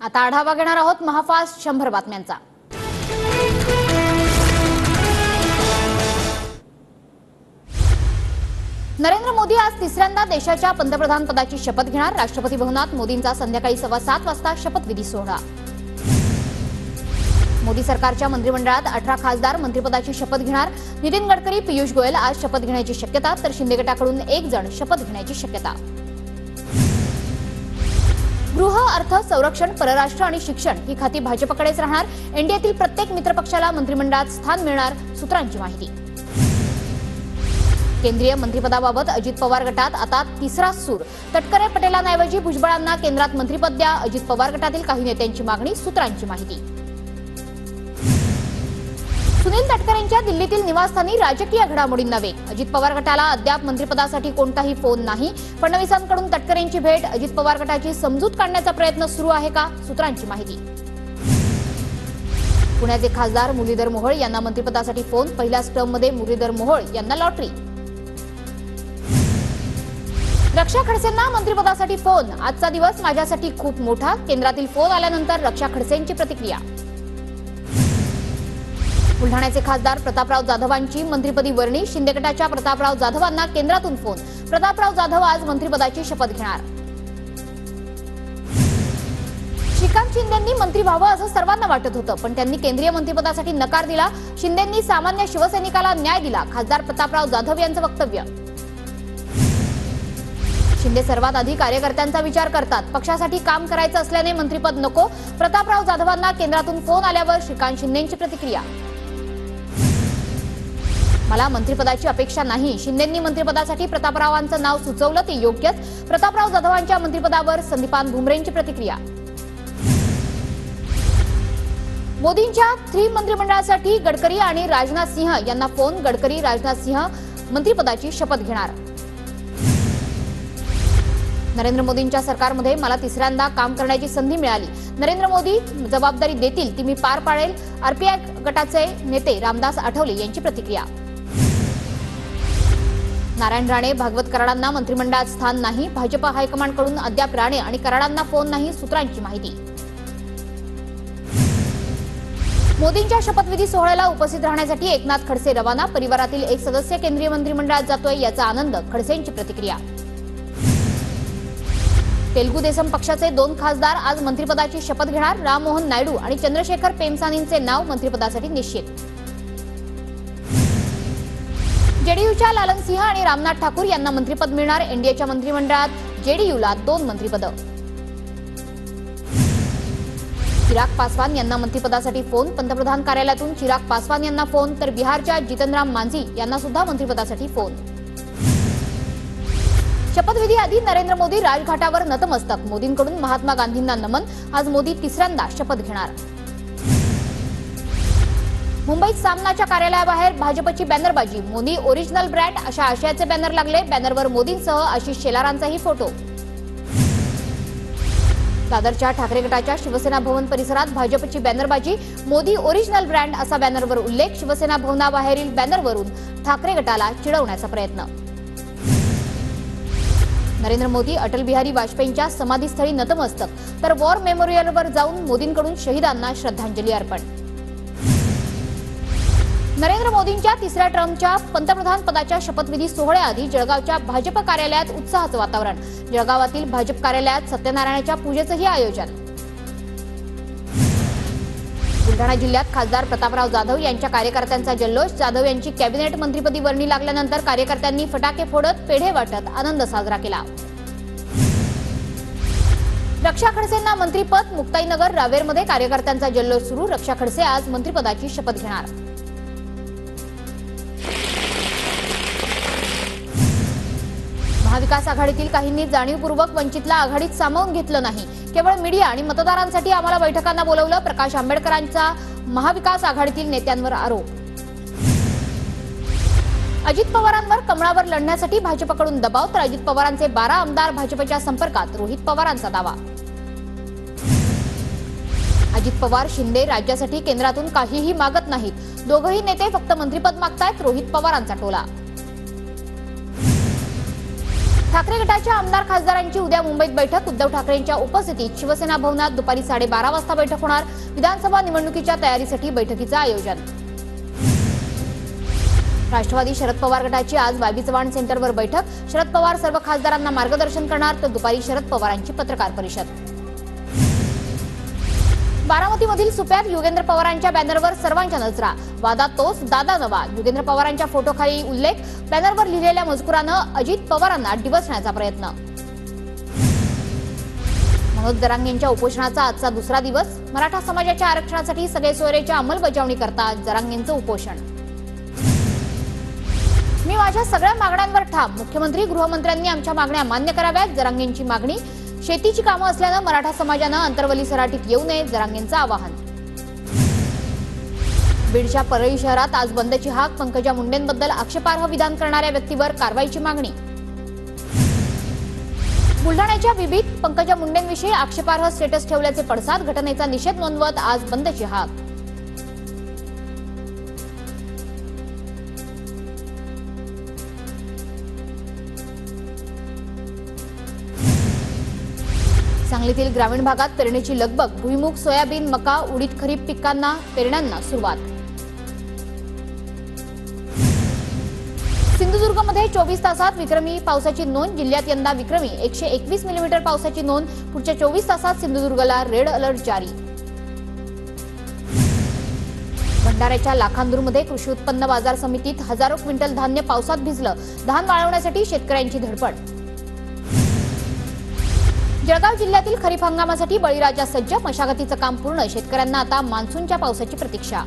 आता आढावा घेणार आहोत महाफास्ट 100 बातम्यांचा। नरेंद्र मोदी आज तिसऱ्यांदा देशाच्या पंतप्रधान पदाची शपथ घेणार। राष्ट्रपती भवनात मोदींचा संध्याकाळी 7:15 वाजता शपथविधी सोहळा। मोदी सरकारच्या मंत्रिमंडळात 18 खासदार मंत्रिपदाची शपथ घेणार। नितीन गडकरी, पीयूष गोयल आज शपथ घेण्याची शक्यता, तर शिंदे गटाकडून एक जण शपथ घेण्याची शक्यता। गृह, अर्थ, संरक्षण, परराष्ट्र आणि शिक्षण ही खाती भाजपकडेच राहणार। एनडीएतील प्रत्येक मित्रपक्षाला मंत्रिमंडळात स्थान मिळणार, सूत्रांची माहिती। केंद्रीय मंत्रिपदाबाबत अजित पवार गटात आता तिसरा सूर। तटकरे पटेलांऐवजी भुजबळांना केंद्रात मंत्रिपद द्या, अजित पवार गटातील काही नेत्यांची मागणी, सूत्रांची माहिती। सुनील तटकरेंच्या दिल्लीतील निवासस्थानी राजकीय घडामोडींना वेग। अजित पवार गटाला अद्याप मंत्रिपदासाठी कोणताही फोन नाही। फडणवीसांकडून तटकरेंची भेट, अजित पवार गटाची समजूत काढण्याचा प्रयत्न सुरू आहे का, सूत्रांची माहिती। पुण्याचे खासदार मुरलीधर मोहोळ यांना मंत्रिपदासाठी फोन। पहिल्याच टर्ममध्ये मुरलीधर मोहोळ यांना लॉटरी। रक्षा खडसेंना मंत्रिपदासाठी फोन। आजचा दिवस माझ्यासाठी खूप मोठा। केंद्रातील फोन आल्यानंतर रक्षा खडसेंची प्रतिक्रिया। बुलढाण्याचे खासदार प्रतापराव जाधवांची मंत्रिपदी वर्णी। शिंदे गटाच्या प्रतापराव जाधवांना केंद्रातून फोन। प्रतापराव जाधव आज मंत्रिपदाची शपथ घेणार। श्रीकांत शिंदेंनी मंत्री व्हावं असं सर्वांना वाटत होतं, पण त्यांनी केंद्रीय मंत्रिपदासाठी नकार दिला। शिंदेंनी सामान्य शिवसैनिकाला न्याय दिला, खासदार प्रतापराव जाधव यांचं वक्तव्य। शिंदे सर्वात आधी कार्यकर्त्यांचा विचार करतात। पक्षासाठी काम करायचं असल्याने मंत्रिपद नको। प्रतापराव जाधवांना केंद्रातून फोन आल्यावर श्रीकांत शिंदेंची प्रतिक्रिया। मला मंत्रिपदाची अपेक्षा नाही। शिंदेंनी मंत्रिपदासाठी प्रतापरावांचं नाव सुचवलं ते योग्यच। प्रतापराव जाधवांच्या मंत्रिपदावर संदीपान भुमरेंची प्रतिक्रिया। मोदींच्या 3 मंत्रिमंडळासाठी गडकरी आणि राजनाथ सिंह यांना फोन। गडकरी, राजनाथ सिंह मंत्रिपदाची शपथ घेणार। नरेंद्र मोदींच्या सरकारमध्ये मला तिसऱ्यांदा काम करण्याची संधी मिळाली। नरेंद्र मोदी जबाबदारी देतील ती मी पार पाडेल। आरपीआय गटाचे नेते रामदास आठवले यांची प्रतिक्रिया। नारायण राणे, भागवत कराडांना मंत्रिमंडळात स्थान नाही। भाजप हायकमांडकडून अद्याप राणे आणि कराडांना फोन नाही, सूत्रांची माहिती। मोदींच्या शपथविधी सोहळ्याला उपस्थित राहण्यासाठी एकनाथ खडसे रवाना। परिवारातील एक सदस्य केंद्रीय मंत्रिमंडळात जातोय याचा आनंद, खडसेंची प्रतिक्रिया। तेलुगू देसम पक्षाचे 2 खासदार आज मंत्रिपदाची शपथ घेणार। राम मोहन नायडू आणि चंद्रशेखर पेमसानींचे नाव मंत्रिपदासाठी निश्चित। जेडीयूच्या लालन सिंह आणि रामनाथ ठाकूर यांना मंत्रिपद मिळणार। एनडीएच्या मंत्रिमंडळात जेडीयूला 2 मंत्रिपदं। चिराग पासवान यांना मंत्रिपदासाठी फोन। पंतप्रधान कार्यालयातून चिराग पासवान यांना फोन, तर बिहारच्या जितनराम मांझी यांना सुद्धा मंत्रिपदासाठी फोन। शपथविधी आधी नरेंद्र मोदी राजघाटावर नतमस्तक। मोदींकडून महात्मा गांधींना नमन। आज मोदी तिसऱ्यांदा शपथ घेणार। मुंबईत सामनाच्या कार्यालयाबाहेर भाजपची बॅनरबाजी। मोदी ओरिजिनल ब्रँड अशा आशयाचे बॅनर लागले। बॅनरवर मोदींसह आशिष शेलारांचाही फोटो। दादरच्या ठाकरे गटाच्या शिवसेना भवन परिसरात भाजपची बॅनरबाजी। मोदी ओरिजिनल ब्रँड असा बॅनरवर उल्लेख। शिवसेना भवनाबाहेरील बॅनरवरून ठाकरे गटाला चिडवण्याचा प्रयत्न। नरेंद्र मोदी अटल बिहारी वाजपेयींच्या समाधीस्थळी नतमस्तक, तर वॉर मेमोरियलवर जाऊन मोदींकडून शहीदांना श्रद्धांजली अर्पण। नरेंद्र मोदींच्या तिसऱ्या टर्मच्या पंतप्रधान पदाच्या शपथविधी सोहळ्याआधी जळगावच्या भाजप कार्यालयात उत्साहाचं वातावरण। जळगावातील भाजप कार्यालयात सत्यनारायणाच्या पूजेचंही आयोजन। बुलढाणा जिल्ह्यात खासदार प्रतापराव जाधव यांच्या कार्यकर्त्यांचा जल्लोष। जाधव यांची कॅबिनेट मंत्रिपदी वर्णी लागल्यानंतर कार्यकर्त्यांनी फटाके फोडत, पेढे वाटत आनंद साजरा केला। रक्षा खडसेंना मंत्रिपद। मुक्ताईनगर, रावेरमध्ये कार्यकर्त्यांचा जल्लोष सुरू। रक्षा खडसे आज मंत्रिपदाची शपथ घेणार। महाविकास आघाडीतील काहींनी जाणीवपूर्वक वंचितला आघाडीत सामावून घेतलं नाही। केवळ मीडिया आणि मतदारांसाठी आम्हाला बैठकांना बोलवलं। प्रकाश आंबेडकरांचा महाविकास आघाडीतील नेत्यांवर आरोप। अजित पवारांवर कमळावर लढण्यासाठी भाजपकडून दबाव, तर अजित पवारांचे 12 आमदार भाजपच्या संपर्कात, रोहित पवारांचा दावा। अजित पवार, शिंदे राज्यासाठी केंद्रातून काहीही मागत नाहीत। दोघंही नेते फक्त मंत्रिपद मागतायत, रोहित पवारांचा टोला। ठाकरे गटाच्या आमदार खासदारांची उद्या मुंबईत बैठक. उद्धव ठाकरेंच्या उपस्थितीत शिवसेना भवनात दुपारी 12:30 वाजता बैठक होणार. विधानसभा निवडणुकीच्या तयारीसाठी बैठकीचं आयोजन. राष्ट्रवादी शरद पवार गटाची आज वायबी चव्हाण सेंटरवर बैठक. शरद पवार सर्व खासदारांना मार्गदर्शन करणार, तर दुपारी शरद पवारांची पत्रकार परिषद. बारामतीमधील सुप्यात योगेंद्र पवारांच्या बॅनरवर सर्वांच्या नजरा. वादात तोच दादा नवा. योगेंद्र पवारांच्या फोटोखाली उल्लेख. बॅनरवर लिहिलेल्या मजकुरानं अजित पवारांना डिवचण्याचा प्रयत्न. मनोज जरांगेंच्या उपोषणाचा आजचा दुसरा दिवस. मराठा समाजाच्या आरक्षणासाठी सगळे सोयरेच्या अंमलबजावणी करता जरांगेंचं उपोषण. मी माझ्या सगळ्या मागण्यांवर ठाम. मुख्यमंत्री गृहमंत्र्यांनी आमच्या मागण्या मान्य कराव्यात. जरांगेंची मागणी. शेतीची कामं असल्यानं मराठा समाजानं अंतरवली सराटीत येऊ नये, जरांगेंचं आवाहन. बीडच्या परळी शहरात आज बंदची हाक. पंकजा मुंडेंबद्दल आक्षेपार्ह विधान करणाऱ्या व्यक्तीवर कारवाईची मागणी. बुलढाण्याच्या विभीत पंकजा मुंडेंविषयी आक्षेपार्ह स्टेटस ठेवल्याचे पडसाद. घटनेचा निषेध नोंदवत आज बंदची हाक. सांगलीतील ग्रामीण भागात पेरणीची लगबग. भुईमुग, सोयाबीन, मका, उडीद खरीप पिकांना पेरण्यांना सुरुवात. सिंधुदुर्गमध्ये 24 तासात विक्रमी पावसाची नोंद. जिल्ह्यात यंदा विक्रमी 121 मिलीमीटर पावसाची नोंद. पुढच्या 24 तासात सिंधुदुर्गला रेड अलर्ट जारी. भंडाऱ्याच्या लाखांदूरमध्ये कृषी उत्पन्न बाजार समितीत हजारो क्विंटल धान्य पावसात भिजलं. धान वाळवण्यासाठी शेतकऱ्यांची धडपड. जळगाव जिल्ह्यातील खरीप हंगामासाठी बळीराजा सज्ज. मशागतीचं काम पूर्ण. शेतकऱ्यांना आता मान्सूनच्या पावसाची प्रतीक्षा.